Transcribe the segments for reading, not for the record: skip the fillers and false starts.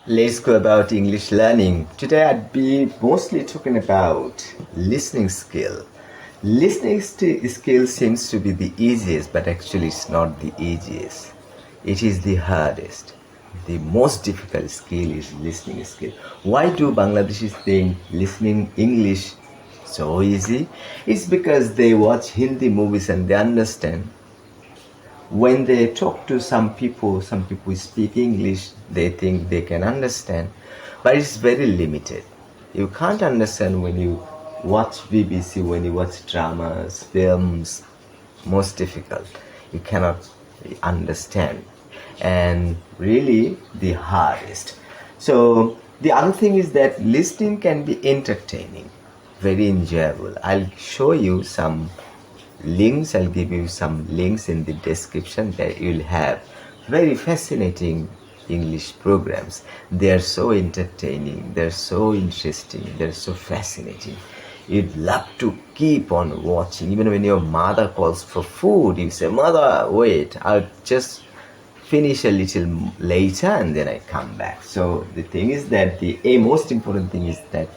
Let's go about English learning. Today I'd be mostly talking about listening skill. Skill seems to be the easiest, but actually it's not the easiest. It is the hardest. The most difficult skill is listening skill. Why do Bangladeshis think listening English so easy? It's because they watch Hindi movies and they understand when they talk to some people speak English, they think they can understand, but it's very limited. You can't understand when you watch BBC, when you watch dramas, films, most difficult. You cannot understand. And really the hardest. So the other thing is that listening can be entertaining, very enjoyable. I'll show you some links. I'll give you some links in the description that you'll have very fascinating English programs. They are so entertaining, they're so interesting, they're so fascinating. You'd love to keep on watching. Even when your mother calls for food, you say, "Mother, wait, I'll just finish a little later and then I come back." So the thing is that the most important thing is that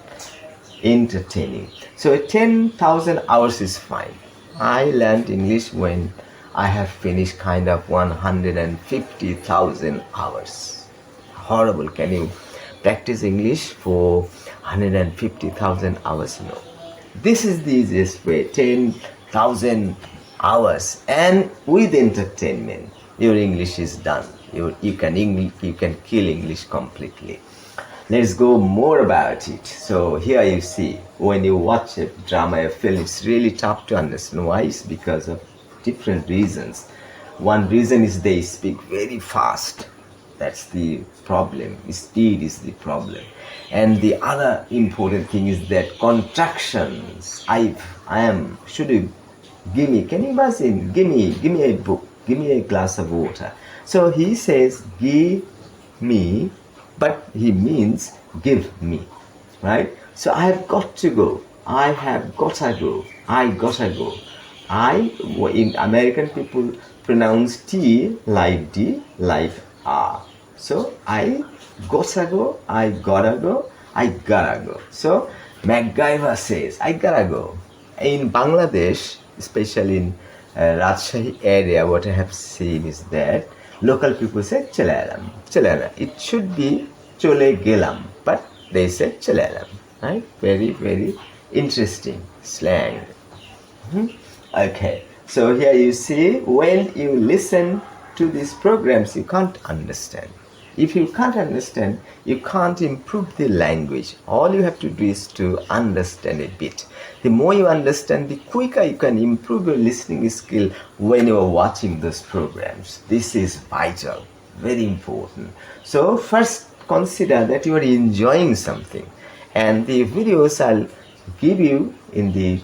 entertaining. So 10,000 hours is fine. I learned English when I have finished kind of 150,000 hours. Horrible. Can you practice English for 150,000 hours? No. This is the easiest way. 10,000 hours, and with entertainment, your English is done. You can kill English completely. Let's go more about it. So here you see, when you watch a drama, a film, it's really tough to understand. Why? It's because of different reasons. One reason is they speak very fast. That's the problem. Speed is the problem. And the other important thing is that contractions. I am, should you give me, can you imagine, give me a book, give me a glass of water. So he says, give me, but he means give me, right? So I have got to go. I have gotta go. I gotta go. In American people pronounce T like D, like R. So I gotta go, I gotta go, I gotta go. So MacGyver says, I gotta go. In Bangladesh, especially in Rajshahi area, what I have seen is that local people say chale alam, chale alam. It should be chole gelam, but they say chale alam, right? Very, very interesting slang. Okay, so here you see, when you listen to these programs, you can't understand. If you can't understand, you can't improve the language. All you have to do is to understand a bit. The more you understand, the quicker you can improve your listening skill when you are watching those programs. This is vital, very important. So first consider that you are enjoying something. And the videos I'll give you in the,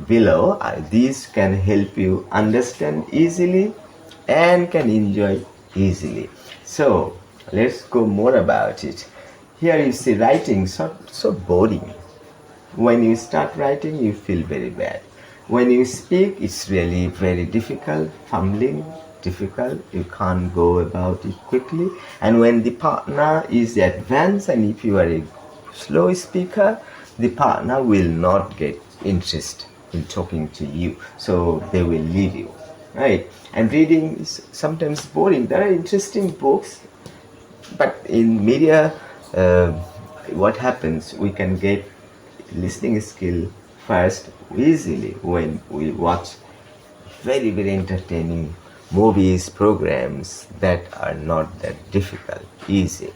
below, these can help you understand easily and can enjoy easily. So let's go more about it. Here you see writing, so boring. When you start writing, you feel very bad. When you speak, it's really very difficult, fumbling, difficult. You can't go about it quickly. And when the partner is advanced, and if you are a slow speaker, the partner will not get interest in talking to you. So they will leave you, right? And reading is sometimes boring. There are interesting books, but in media, what happens? We can get listening skill first easily when we watch very, very entertaining movies, programs that are not that difficult, easy.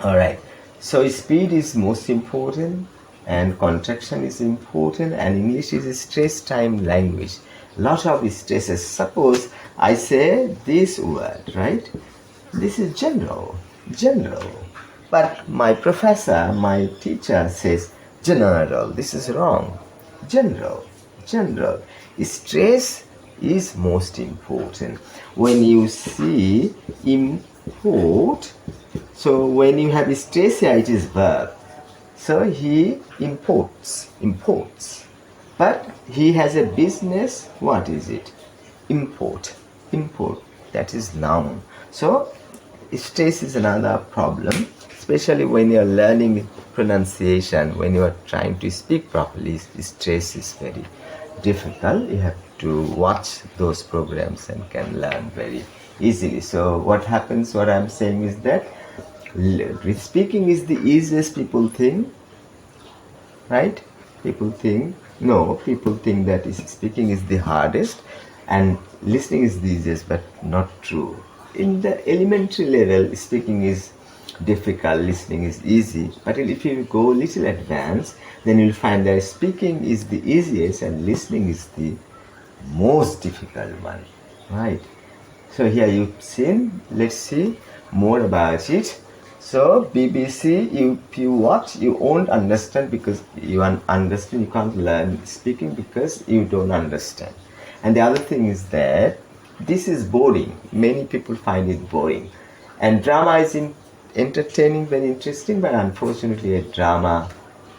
All right. So speed is most important, and contraction is important, and English is a stress time language. Lot of stresses. Suppose I say this word, right? This is general. But my professor, my teacher says general. This is wrong. General. Stress is most important. When you see import, so when you have stress here, it is verb. So he imports. But he has a business. What is it? Import. That is noun. So stress is another problem, especially when you're learning pronunciation, when you are trying to speak properly. Stress is very difficult. You have to watch those programs and can learn very easily. So what happens, what I'm saying is that speaking is the easiest people think, right? People think that speaking is the hardest and listening is the easiest, but not true. In the elementary level, speaking is difficult, listening is easy. But if you go little advanced, then you'll find that speaking is the easiest and listening is the most difficult one, right? So here you've seen, let's see more about it. So BBC, if you watch, you won't understand because you understand, you can't learn speaking because you don't understand. And the other thing is that this is boring. Many people find it boring. And drama is entertaining, very interesting, but unfortunately a drama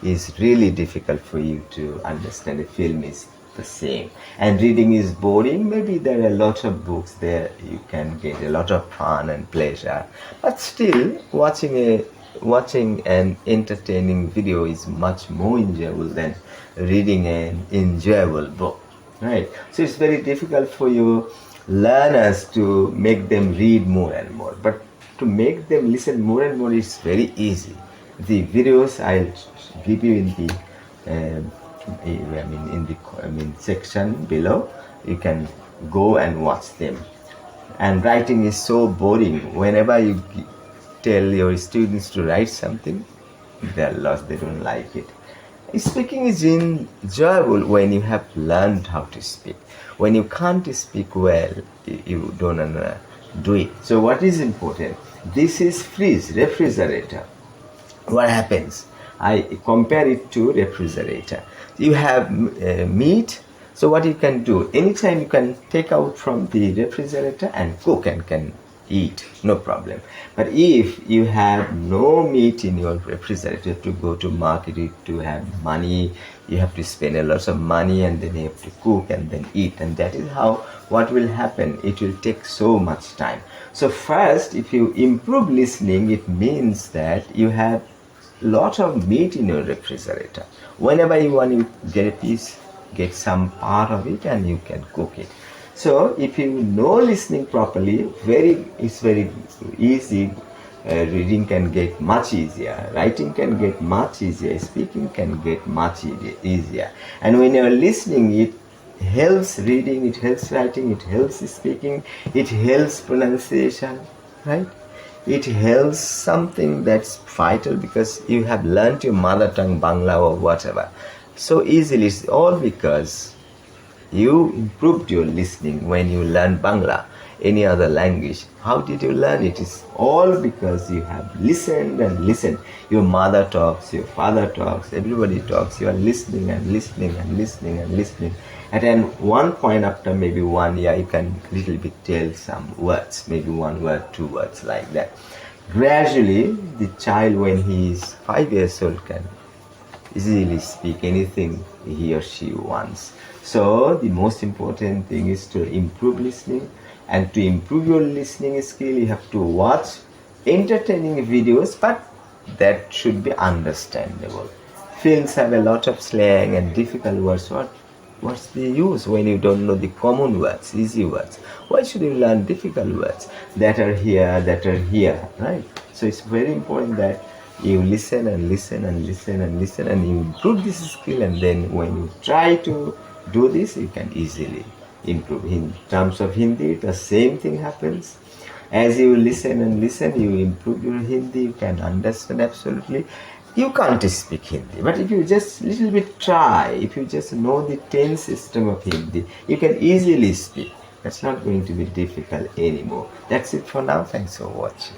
is really difficult for you to understand. A film is the same. And reading is boring. Maybe there are a lot of books there, you can get a lot of fun and pleasure. But still, watching an entertaining video is much more enjoyable than reading an enjoyable book. Right? So it's very difficult for you learners to make them read more and more. But to make them listen more and more is very easy. The videos I'll give you in the section below. You can go and watch them. And writing is so boring. Whenever you tell your students to write something, they're lost. They don't like it. Speaking is enjoyable when you have learned how to speak. When you can't speak well, you don't do it. So what is important? This is freeze, refrigerator. What happens? I compare it to refrigerator. You have meat. So what you can do? Anytime you can take out from the refrigerator and cook and can eat, no problem. But if you have no meat in your refrigerator, you have to go to market to have money, you have to spend a lot of money and then you have to cook and then eat. And that is how what will happen. It will take so much time. So first, if you improve listening, it means that you have lot of meat in your refrigerator. Whenever you want to get a piece, get some part of it and you can cook it. So if you know listening properly, it's very easy. Reading can get much easier. Writing can get much easier. Speaking can get much easier. And when you're listening, it helps reading, it helps writing, it helps speaking, it helps pronunciation, right? It helps something that's vital because you have learned your mother tongue, Bangla or whatever, so easily. It's all because you improved your listening when you learn Bangla, any other language. How did you learn it? It's all because you have listened and listened. Your mother talks, your father talks, everybody talks. You are listening and listening and listening and listening. And then one point after maybe 1 year, you can little bit tell some words, maybe 1 word, 2 words like that. Gradually, the child when he is 5 years old can easily speak anything he or she wants. So the most important thing is to improve listening. And to improve your listening skill, you have to watch entertaining videos, but that should be understandable. Films have a lot of slang and difficult words. What's the use when you don't know the common words, easy words? Why should you learn difficult words that are here, right? So it's very important that you listen and listen and listen and listen and you improve this skill, and then when you try to do this, you can easily improve. In terms of Hindi, the same thing happens. As you listen and listen, you improve your Hindi, you can understand absolutely. You can't speak Hindi, but if you just little bit try, if you just know the tense system of Hindi, you can easily speak. That's not going to be difficult anymore. That's it for now. Thanks for watching.